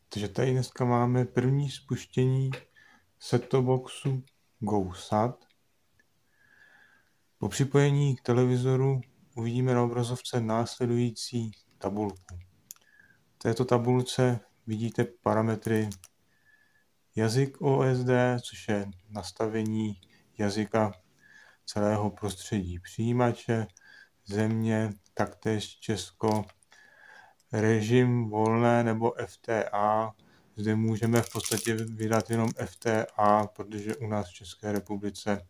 Takže tady dneska máme první spuštění set-top boxu GoSat. Po připojení k televizoru uvidíme na obrazovce následující tabulku. V této tabulce vidíte parametry jazyk OSD, což je nastavení jazyka celého prostředí přijímače, země, taktéž Česko, režim volné nebo FTA. Zde můžeme v podstatě vydat jenom FTA, protože u nás v České republice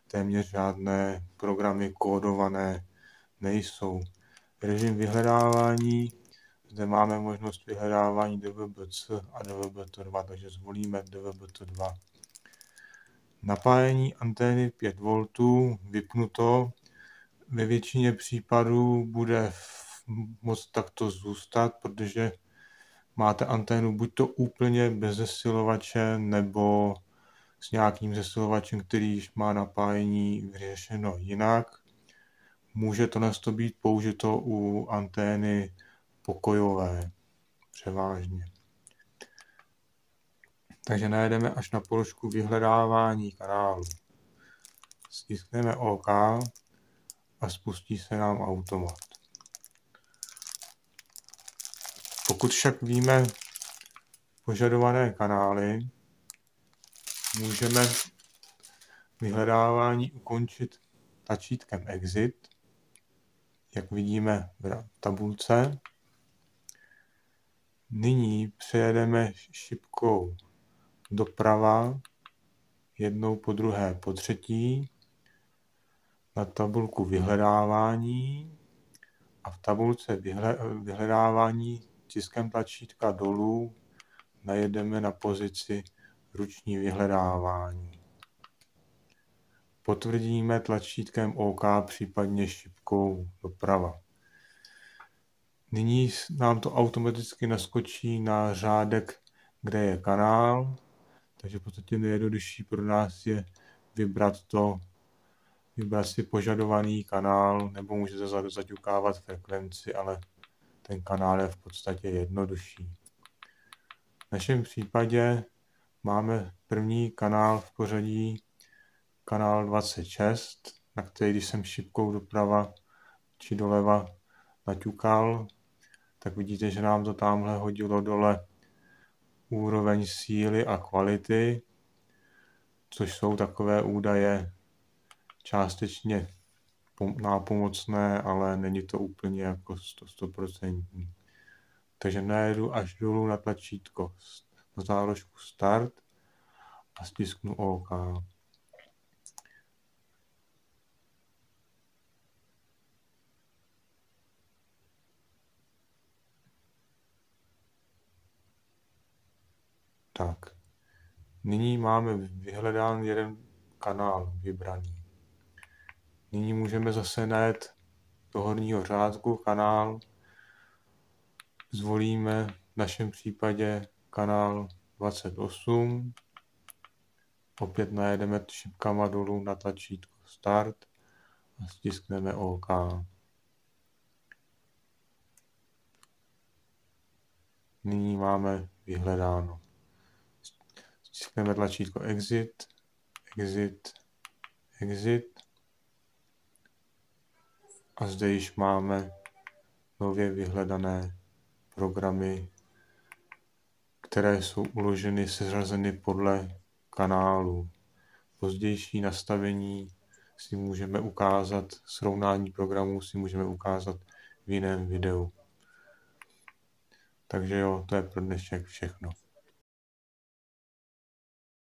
téměř žádné programy kódované nejsou. Režim vyhledávání, zde máme možnost vyhledávání DVB-C a DVB-T2, takže zvolíme DVB-T2. Napájení antény 5 V vypnuto. Ve většině případů bude moc takto zůstat, protože máte anténu buď to úplně bez zesilovače, nebo s nějakým zesilovačem, který již má napájení vyřešeno jinak. Může to být použito u antény pokojové převážně. Takže najedeme až na položku vyhledávání kanálu. Stiskneme OK a spustí se nám automat. Pokud však víme požadované kanály, můžeme vyhledávání ukončit tlačítkem Exit, jak vidíme v tabulce. Nyní přejedeme šipkou doprava, jednou po druhé po třetí, na tabulku vyhledávání a v tabulce vyhledávání tiskem tlačítka dolů najedeme na pozici ruční vyhledávání. Potvrdíme tlačítkem OK, případně šipkou doprava. Nyní nám to automaticky naskočí na řádek, kde je kanál, takže v podstatě nejjednodušší pro nás je vybrat si požadovaný kanál, nebo můžete zaťukávat frekvenci, ale ten kanál je v podstatě jednodušší. V našem případě máme první kanál v pořadí, kanál 26, na který, když jsem šipkou doprava či doleva naťukal, tak vidíte, že nám to tamhle hodilo dole úroveň síly a kvality, což jsou takové údaje částečně nápomocné, ale není to úplně jako 100%. Takže najedu až dolů na tlačítko na záložku Start a stisknu OK. Tak, nyní máme vyhledán jeden kanál vybraný. Nyní můžeme zase najet do horního řádku kanál. Zvolíme v našem případě kanál 28. Opět najedeme šipkama dolů na tlačítko Start a stiskneme OK. Nyní máme vyhledáno. Stiskneme tlačítko Exit, Exit, Exit a zde již máme nově vyhledané programy, které jsou uloženy, seřazeny podle kanálu. Pozdější nastavení si můžeme ukázat, srovnání programů si můžeme ukázat v jiném videu. Takže jo, to je pro dnešek všechno.